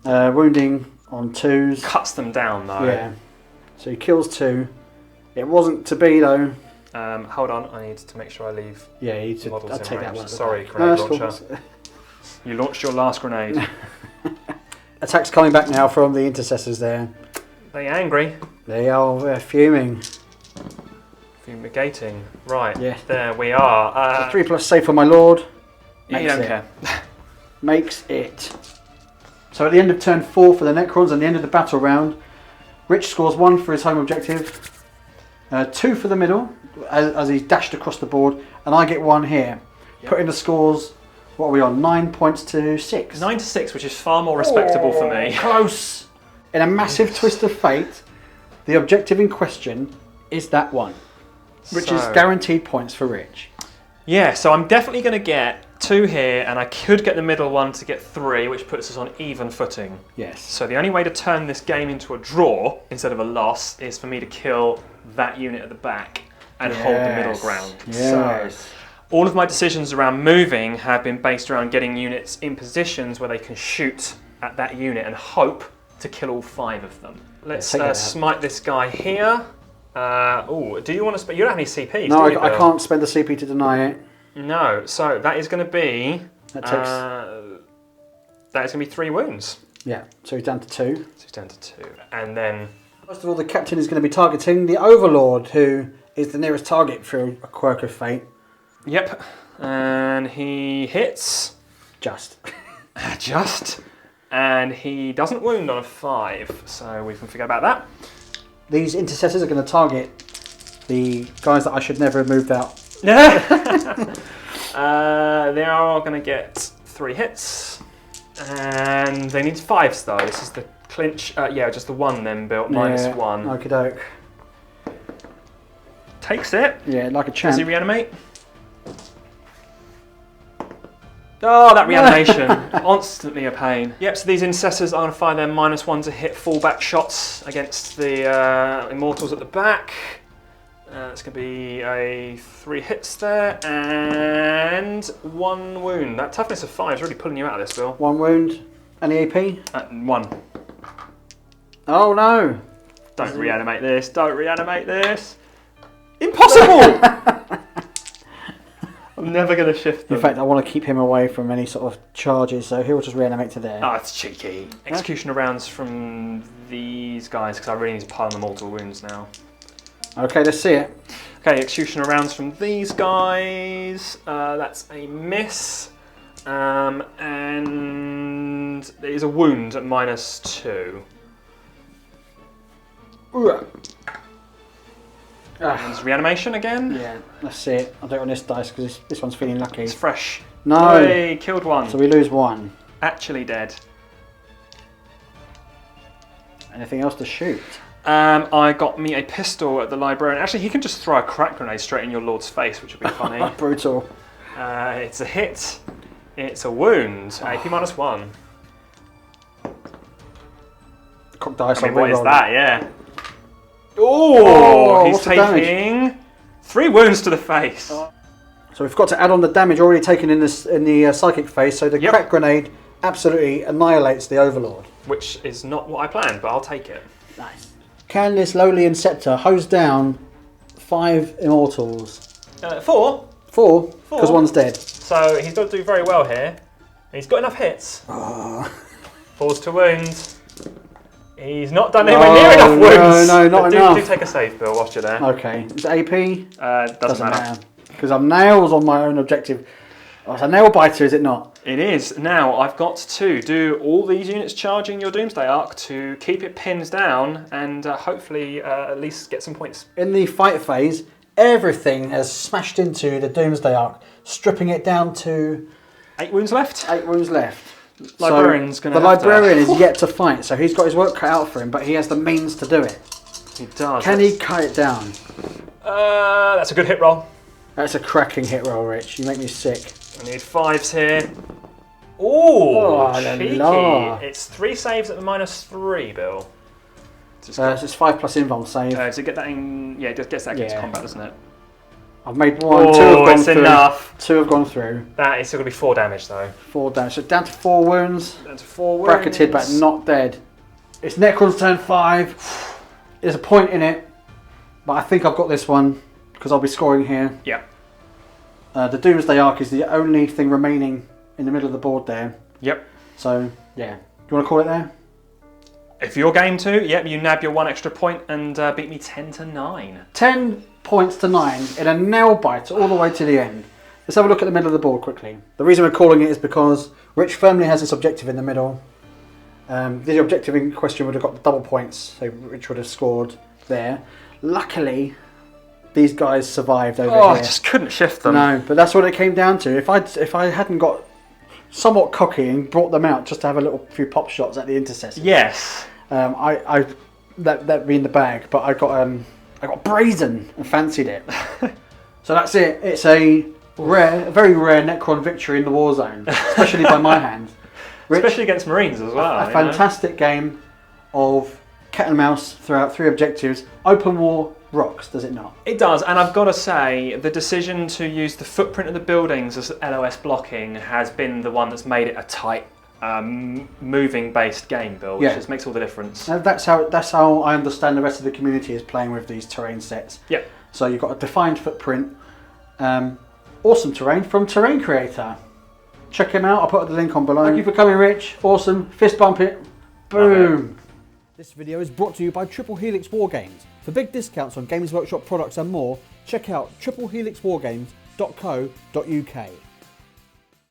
Wounding on 2s. Cuts them down, though. Yeah. So he kills 2. It wasn't to be, though. Hold on, I need to make sure I leave Yeah, you should, models I'll in take that range. one. Sorry, No, grenade that's cool. launcher. You launched your last grenade. Attacks coming back now from the Intercessors there. They angry. They are fuming. Fumigating. Right, Yeah. there we are. 3+ save for my Lord. You Makes don't it. care. Makes it. So at the end of turn 4 for the Necrons and the end of the battle round, Rich scores 1 for his home objective, 2 for the middle as he's dashed across the board, and I get 1 here. Yep. Putting the scores, what are we on? 9 points to 6. 9 to 6, which is far more respectable for me. Close. In a massive twist of fate, the objective in question is that one, which is guaranteed points for Rich. Yeah, so I'm definitely going to get 2 here, and I could get the middle one to get 3, which puts us on even footing. Yes. So the only way to turn this game into a draw instead of a loss is for me to kill that unit at the back and hold the middle ground. Yes. So all of my decisions around moving have been based around getting units in positions where they can shoot at that unit and hope to kill all 5 of them. Let's smite this guy here. Do you want to spend? You don't have any CPs, No, do you, I Bill? can't spend the CP to deny it. No, so that is going to be... That takes... that is going to be 3 wounds. Yeah, so he's down to 2. So he's down to 2. And then... First of all, the captain is going to be targeting the Overlord, who is the nearest target through a quirk of fate. Yep. And he hits. Just. Just. And he doesn't wound on a 5, so we can forget about that. These Intercessors are going to target the guys that I should never have moved out. They are going to get 3 hits. And they need 5s though. This is the clinch. Yeah, just the 1 then built, minus 1. Okie doke. Takes it. Yeah, like a Does champ. he reanimate? Oh, that reanimation. Constantly a pain. Yep, so these Intercessors are going to fire their -1 to hit fallback shots against the Immortals at the back. It's going to be a 3 hits there and 1 wound. That toughness of 5 is really pulling you out of this, Bill. 1 wound. Any AP? 1. Oh no! Don't reanimate this. Don't reanimate this. Impossible! I'm never going to shift them. In fact, I want to keep him away from any sort of charges, so he'll just reanimate to there. Oh, it's cheeky. Executioner rounds from these guys, because I really need to pile the mortal wounds now. Okay, let's see it. Okay, executioner rounds from these guys. That's a miss. And there is a wound at -2. And there's reanimation again. Yeah, let's see it. I'll do it on this dice because this one's feeling lucky. It's fresh. No! Hey, killed 1. So we lose 1. Actually dead. Anything else to shoot? I got me a pistol at the librarian. Actually, he can just throw a crack grenade straight in your lord's face, which would be funny. Brutal. It's a hit. It's a wound. AP -1. cock dice. I mean, what is that? Yeah. Oh, he's taking 3 wounds to the face. So we've got to add on the damage already taken in the psychic phase. So the crack grenade absolutely annihilates the Overlord. Which is not what I planned, but I'll take it. Nice. Can this lowly Inceptor hose down 5 Immortals? 4. 4, because one's dead. So he's got to do very well here. He's got enough hits. Falls to wounds. He's not done anywhere near enough wounds. No, not enough. Do take a save, Bill, whilst you're there. Okay. Is it AP? Doesn't matter. Because I'm nails on my own objective. Oh, it's a nail biter, is it not? It is. Now, I've got to do all these units charging your Doomsday Arc to keep it pinned down and hopefully at least get some points. In the fight phase, everything has smashed into the Doomsday Arc, stripping it down to... 8 wounds left? 8 wounds left. Librarian's so the librarian is yet to fight, so he's got his work cut out for him, but he has the means to do it. He does. Can he cut it down? That's a good hit roll. That's a cracking hit roll, Rich. You make me sick. I need 5s here. Ooh, cheeky. La. It's 3 saves at the -3, Bill. So it's 5 plus invuln save. Does it get that in? Yeah, it just gets that against combat, doesn't it? I've made 1, 2 have gone it's through. Enough. 2 have gone through. That is still going to be 4 damage though. 4 damage. So down to 4 wounds. Down to 4 wounds. Bracketed but not dead. It's Necron's turn 5. There's a point in it, but I think I've got this one because I'll be scoring here. Yeah. The Doomsday Arc is the only thing remaining in the middle of the board there. Yep. So, yeah. Do you want to call it there? If you're game to, yep, you nab your 1 extra point and beat me 10-9. 10 points to 9 in a nail bite all the way to the end. Let's have a look at the middle of the board quickly. The reason we're calling it is because Rich firmly has this objective in the middle. The objective in question would have got double points, so Rich would have scored there. Luckily, these guys survived over here. I just couldn't shift them. No, but that's what it came down to. If I hadn't got somewhat cocky and brought them out just to have a few pop shots at the intercessors. Yes. That'd be in the bag, but I got brazen and fancied it. So that's it. It's a very rare Necron victory in the Warzone, especially by my hand. Rich, especially against Marines as well. A fantastic game of cat and mouse throughout 3 objectives. Open war rocks, does it not? It does, and I've got to say, the decision to use the footprint of the buildings as LOS blocking has been the one that's made it a tight, moving-based game, Bill, which just makes all the difference. That's how I understand the rest of the community is playing with these terrain sets. Yep. So you've got a defined footprint, awesome terrain from Terrain Creator. Check him out. I'll put the link on below. Thank you for coming, Rich. Awesome. Fist bump it. Boom. This video is brought to you by Triple Helix Wargames. For big discounts on Games Workshop products and more, check out triplehelixwargames.co.uk.